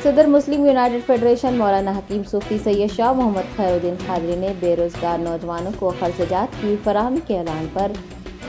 صدر مسلم United federation مولانا حکیم صوفی سید شاہ محمد خیرالدین قادری نے بے روزگار نوجوانوں کو خرچ کی فراہمی کے اعلان پر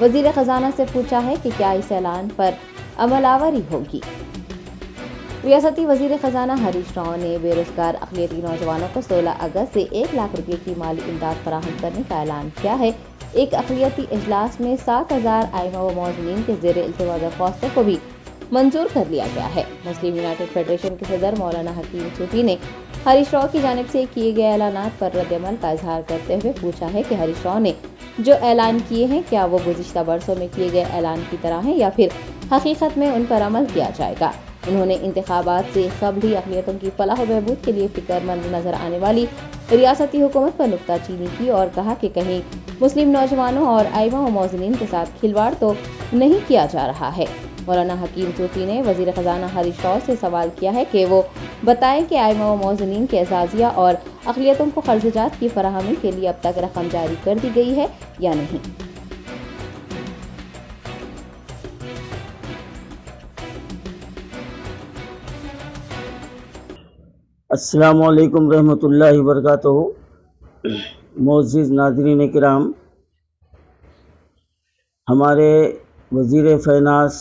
وزیر خزانہ سے پوچھا ہے کہ کیا اس اعلان پر عمل آوری ہوگی۔ ریاستی وزیر خزانہ ہریش راؤ نے بے روزگار اقلیتی نوجوانوں کو 16 اگست سے 1 لاکھ روپے کی مالی امداد فراہم کرنے کا اعلان کیا ہے۔ ایک اقلیتی اجلاس میں 7,000 ائمہ و معززین کے زیر التوا درخواستوں کو بھی منظور کر لیا گیا ہے۔ مسلم یونائٹڈ فیڈریشن کے صدر مولانا حکیم صوفی نے ہریش راؤ کی جانب سے کیے گئے اعلانات پر رد عمل کا اظہار کرتے ہوئے پوچھا ہے کہ ہریش راؤ نے جو اعلان کیے ہیں کیا وہ گزشتہ برسوں میں کیے گئے اعلان کی طرح ہیں یا پھر حقیقت میں ان پر عمل کیا جائے گا۔ انہوں نے انتخابات سے قبل ہی اقلیتوں کی فلاح و بہبود کے لیے فکر مند نظر آنے والی ریاستی حکومت پر نکتہ چینی کی اور کہا کہ کہیں مسلم نوجوانوں اور ائمہ و معززین کے ساتھ کھلواڑ تو نہیں کیا جا رہا ہے۔ مولانا حکیم صوفی نے وزیر خزانہ ہریش راؤ سے سوال کیا ہے کہ وہ بتائیں کہ ائمہ و معززین کے اعزازیہ اور اقلیتوں کو خرچ کی فراہمی کے لیے اب تک رقم جاری کر دی گئی ہے یا نہیں۔ السلام علیکم رحمۃ اللہ وبرکاتہ۔ معزز ناظرین کرام، ہمارے وزیر فینانس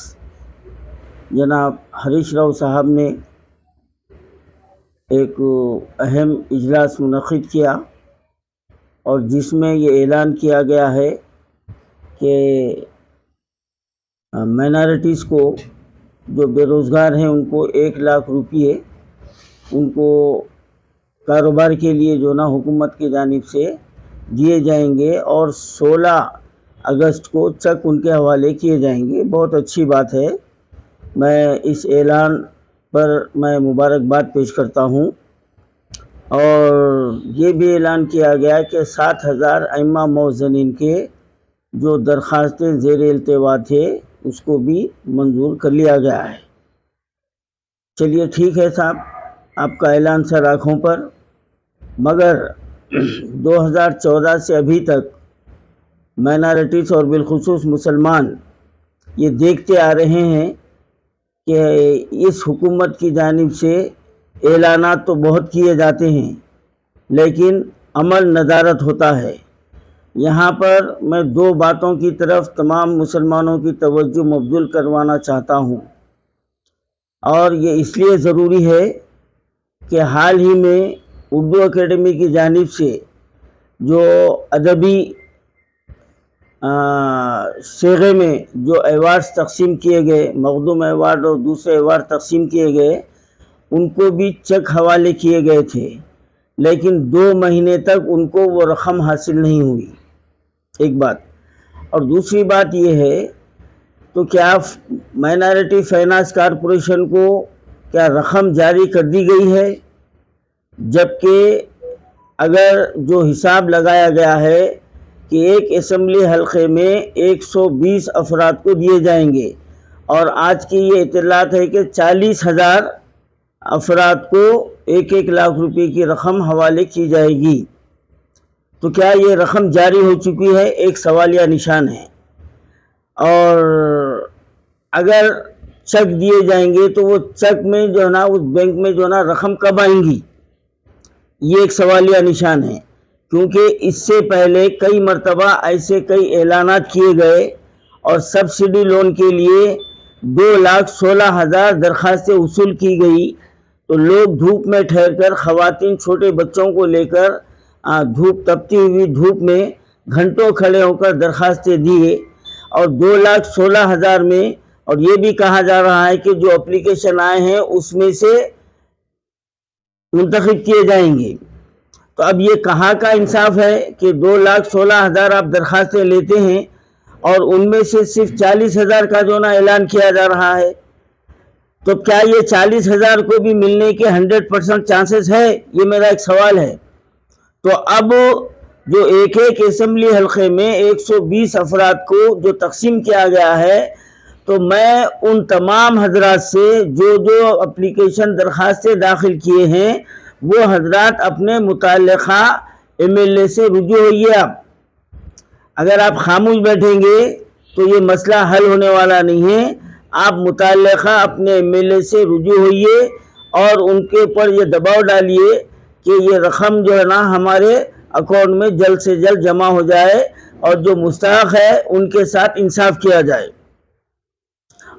جناب ہریش راؤ صاحب نے ایک اہم اجلاس منعقد کیا اور جس میں یہ اعلان کیا گیا ہے کہ مائنارٹیز کو جو بے روزگار ہیں ان کو 1 لاکھ روپیے ان کو کاروبار کے لیے جو نا حکومت کی جانب سے دیے جائیں گے اور 16 اگست کو چیک ان کے حوالے کیے جائیں گے۔ بہت اچھی بات ہے، میں اس اعلان پر میں مبارکباد پیش کرتا ہوں۔ اور یہ بھی اعلان کیا گیا کہ 7,000 ائمہ معززین کے جو درخواستیں زیر التوا تھے اس کو بھی منظور کر لیا گیا ہے۔ چلیے ٹھیک ہے صاحب، آپ کا اعلان سر آنکھوں پر، مگر 2014 سے ابھی تک مائنارٹیز اور بالخصوص مسلمان یہ دیکھتے آ رہے ہیں کہ اس حکومت کی جانب سے اعلانات تو بہت کیے جاتے ہیں لیکن عمل ندارت ہوتا ہے۔ یہاں پر میں 2 باتوں کی طرف تمام مسلمانوں کی توجہ مبذول کروانا چاہتا ہوں، اور یہ اس لیے ضروری ہے کہ حال ہی میں اردو اکیڈمی کی جانب سے جو ادبی صیغے میں جو ایوارڈز تقسیم کیے گئے، مخدوم ایوارڈ اور دوسرے ایوارڈ تقسیم کیے گئے، ان کو بھی چیک حوالے کیے گئے تھے، لیکن 2 مہینے تک ان کو وہ رقم حاصل نہیں ہوئی، ایک بات۔ اور دوسری بات یہ ہے تو کیا مائنارٹی فائنانس کارپوریشن کو کیا رقم جاری کر دی گئی ہے؟ جبکہ اگر جو حساب لگایا گیا ہے کہ ایک اسمبلی حلقے میں 120 افراد کو دیے جائیں گے، اور آج کی یہ اطلاعات ہے کہ 40,000 افراد کو 1 لاکھ روپے کی رقم حوالے کی جائے گی، تو کیا یہ رقم جاری ہو چکی ہے؟ ایک سوالیہ نشان ہے۔ اور اگر چیک دیے جائیں گے تو وہ چیک میں جو ہے نا اس بینک میں جو ہے نا رقم کب آئیں گی، یہ ایک سوالیہ نشان ہے، کیونکہ اس سے پہلے کئی مرتبہ ایسے کئی اعلانات کیے گئے اور سبسڈی لون کے لیے 2,16,000 درخواستیں وصول کی گئی، تو لوگ دھوپ میں ٹھہر کر، خواتین چھوٹے بچوں کو لے کر دھوپ تپتی ہوئی دھوپ میں گھنٹوں کھڑے ہو کر درخواستیں دیے، اور 2,16,000 میں، اور یہ بھی کہا جا رہا ہے کہ جو اپلیکیشن آئے ہیں اس میں سے منتخب کیے جائیں گے۔ تو اب یہ کہاں کا انصاف ہے کہ 2,16,000 آپ درخواستیں لیتے ہیں اور ان میں سے صرف 40,000 کا جو نا اعلان کیا جا رہا ہے؟ تو کیا یہ 40,000 کو بھی ملنے کے 100% چانسز ہے؟ یہ میرا ایک سوال ہے۔ تو اب جو ایک اسمبلی حلقے میں 120 افراد کو جو تقسیم کیا گیا ہے، تو میں ان تمام حضرات سے جو اپلیکیشن درخواستیں داخل کیے ہیں وہ حضرات اپنے متعلقہ MLA سے رجوع ہوئیے۔ اگر آپ خاموش بیٹھیں گے تو یہ مسئلہ حل ہونے والا نہیں ہے۔ آپ متعلقہ اپنے MLA سے رجوع ہوئیے اور ان کے اوپر یہ دباؤ ڈالیے کہ یہ رقم جو ہے نا ہمارے اکاؤنٹ میں جلد سے جلد جمع ہو جائے اور جو مستحق ہے ان کے ساتھ انصاف کیا جائے.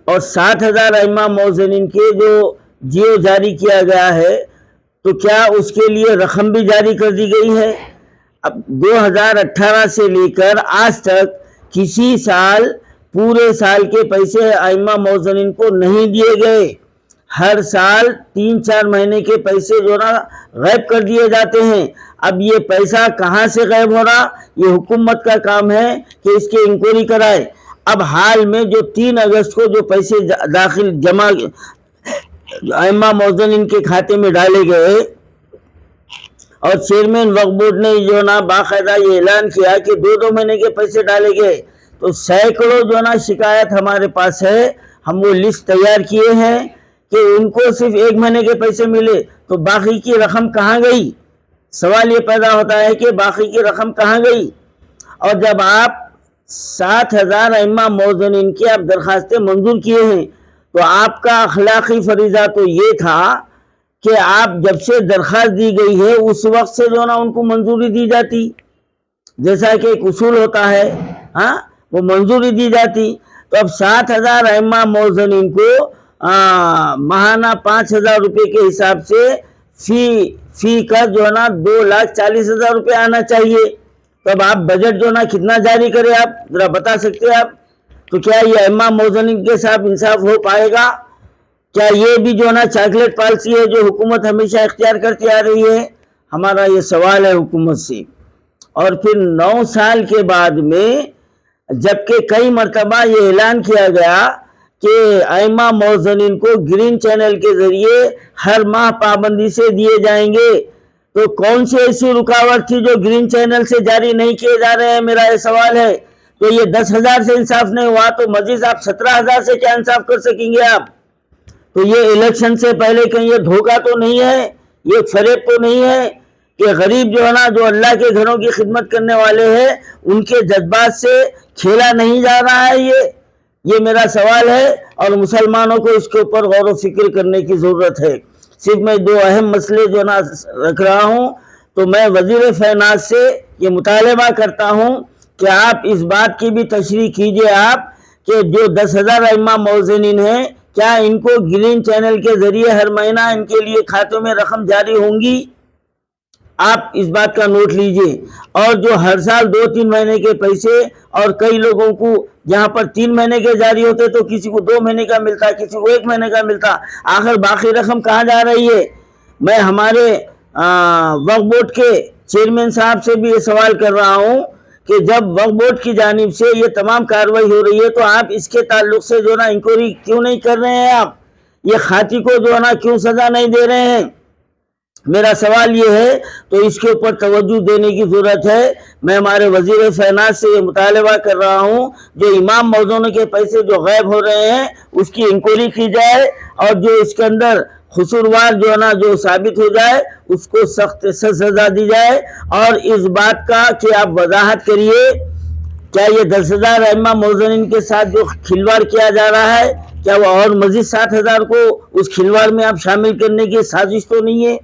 اور 60,000 ائمہ موذنین کے جو جیو جاری کیا گیا ہے تو کیا اس کے لیے رقم بھی جاری کر دی گئی ہے؟ اب 2018 سے لے کر آج تک کسی سال پورے سال کے پیسے ائمہ موذنین کو نہیں دیے گئے. ہر سال 3-4 مہینے کے پیسے جو نا غائب کر دیے جاتے ہیں. اب یہ پیسہ کہاں سے غائب ہو رہا؟ یہ حکومت کا کام ہے کہ اس کی انکوائری کرائے. اب حال میں جو 3 اگست کو جو پیسے جمع ائمہ موذنین کے کھاتے میں ڈالے گئے اور چیئرمین وقف بورڈ نے جو نا باقاعدہ یہ اعلان کیا کہ 2 مہینے کے پیسے ڈالے گئے، تو سینکڑوں جو نا شکایت ہمارے پاس ہے. ہم وہ لسٹ تیار کیے ہیں کہ ان کو صرف 1 مہینے کے پیسے ملے تو باقی کی رقم کہاں گئی؟ سوال یہ پیدا ہوتا ہے کہ باقی کی رقم کہاں گئی؟ اور جب آپ 60,000 ائمہ موذنین کی آپ درخواستیں منظور کیے ہیں تو آپ کا اخلاقی فریضہ تو یہ تھا کہ آپ جب سے درخواست دی گئی ہے اس وقت سے جو نا ان کو منظوری دی جاتی، جیسا کہ ایک اصول ہوتا ہے، وہ منظوری دی جاتی. تو اب 60,000 ائمہ موذنین کو ماہانہ 5,000 روپے کے حساب سے فی کا جو ہے نا 2,40,000 روپے آنا چاہیے. تو اب آپ بجٹ جو نا کتنا جاری کرے آپ ذرا بتا سکتے ہیں آپ؟ تو کیا یہ ائمہ موذنین کے ساتھ انصاف ہو پائے گا؟ کیا یہ بھی جو نا چاکلیٹ پالیسی ہے جو حکومت ہمیشہ اختیار کرتی آ رہی ہے؟ ہمارا یہ سوال ہے حکومت سے. اور پھر 9 سال کے بعد میں جبکہ کئی مرتبہ یہ اعلان کیا گیا کہ ائمہ موذنین کو گرین چینل کے ذریعے ہر ماہ پابندی سے دیے جائیں گے، تو کون سی ایسی رکاوٹ تھی جو گرین چینل سے جاری نہیں کیے جا رہے ہیں؟ میرا یہ سوال ہے. تو یہ 10,000 سے انصاف نہیں ہوا تو مزید آپ 17,000 سے کیا انصاف کر سکیں گے آپ؟ تو یہ الیکشن سے پہلے کہیں یہ دھوکہ تو نہیں ہے، یہ فریب تو نہیں ہے کہ غریب جو ہے نا جو اللہ کے گھروں کی خدمت کرنے والے ہیں ان کے جذبات سے کھیلا نہیں جا رہا ہے؟ یہ میرا سوال ہے اور مسلمانوں کو اس کے اوپر غور و فکر کرنے کی ضرورت ہے. صرف میں 2 اہم مسئلے جو نا رکھ رہا ہوں. تو میں وزیر فینانس سے یہ مطالبہ کرتا ہوں کہ آپ اس بات کی بھی تشریح کیجئے آپ کہ جو 10,000 ائمہ موذنین ہیں کیا ان کو گرین چینل کے ذریعے ہر مہینہ ان کے لیے کھاتوں میں رقم جاری ہوں گی؟ آپ اس بات کا نوٹ لیجئے. اور جو ہر سال 2-3 مہینے کے پیسے اور کئی لوگوں کو جہاں پر 3 مہینے کے جاری ہوتے تو کسی کو 2 مہینے کا ملتا، کسی کو 1 مہینے کا ملتا، آخر باقی رقم کہاں جا رہی ہے؟ میں ہمارے وقف بورڈ کے چیئرمین صاحب سے بھی یہ سوال کر رہا ہوں کہ جب وقف بورڈ کی جانب سے یہ تمام کارروائی ہو رہی ہے تو آپ اس کے تعلق سے جو نا انکوائری کیوں نہیں کر رہے ہیں؟ آپ یہ خاطی کو جو نا کیوں سزا نہیں دے رہے ہیں؟ میرا سوال یہ ہے. تو اس کے اوپر توجہ دینے کی ضرورت ہے. میں ہمارے وزیر فینانس سے یہ مطالبہ کر رہا ہوں جو امام موذنوں کے پیسے جو غائب ہو رہے ہیں اس کی انکوائری کی جائے اور جو اس کے اندر قصوروار جو ہے نا جو ثابت ہو جائے اس کو سخت سے سزا دی جائے. اور اس بات کا کہ آپ وضاحت کریے کیا یہ 10,000 ائمہ موذنین کے ساتھ جو کھلواڑ کیا جا رہا ہے کیا وہ اور مزید 60,000 کو اس کھلواڑ میں آپ شامل کرنے کی سازش تو نہیں ہے؟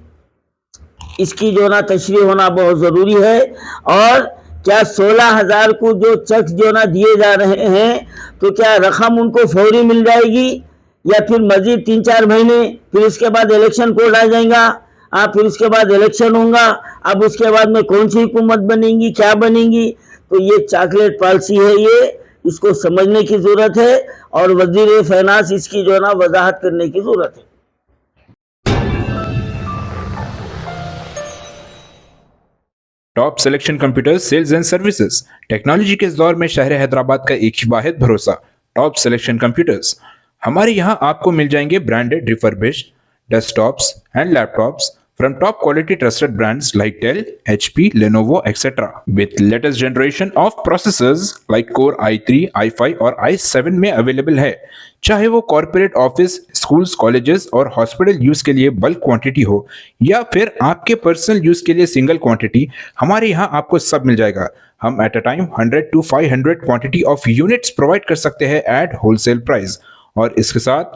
اس کی جو نا تشریح ہونا بہت ضروری ہے. اور کیا 16,000 کو جو چیک جو نا دیے جا رہے ہیں تو کیا رقم ان کو فوری مل جائے گی یا پھر مزید 3-4 مہینے پھر اس کے بعد الیکشن کوڈ آ جائیں گا، پھر اس کے بعد الیکشن ہوں گا، اب اس کے بعد میں کون سی حکومت بنے گی، کیا بنے گی؟ تو یہ چاکلیٹ پالیسی ہے، یہ اس کو سمجھنے کی ضرورت ہے اور وزیر فینانس اس کی جو نا وضاحت کرنے کی ضرورت ہے. Top selection computer sales and services technology کے اس دور میں شہر حیدرآباد کا ایک ہی واحد بھروسہ ٹاپ سلیکشن کمپیوٹرز. ہمارے یہاں آپ کو مل جائیں گے branded refurbished desktops and laptops from top quality trusted brands like Dell, HP, Lenovo, etc. with latest generation of processors like Core i3, i5 اور i7 میں اویلیبل ہے. چاہے وہ کارپوریٹ آفس، اسکولز، کالجز اور hospital use کے لیے بلک quantity ہو یا پھر آپ کے پرسنل یوز کے لیے سنگل کوانٹٹی، ہمارے یہاں آپ کو سب مل جائے گا. ہم at a time 100 to 500 quantity of units provide کر سکتے ہیں ایٹ ہول سیل پرائز. اور اس کے ساتھ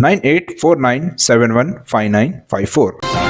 9849715954।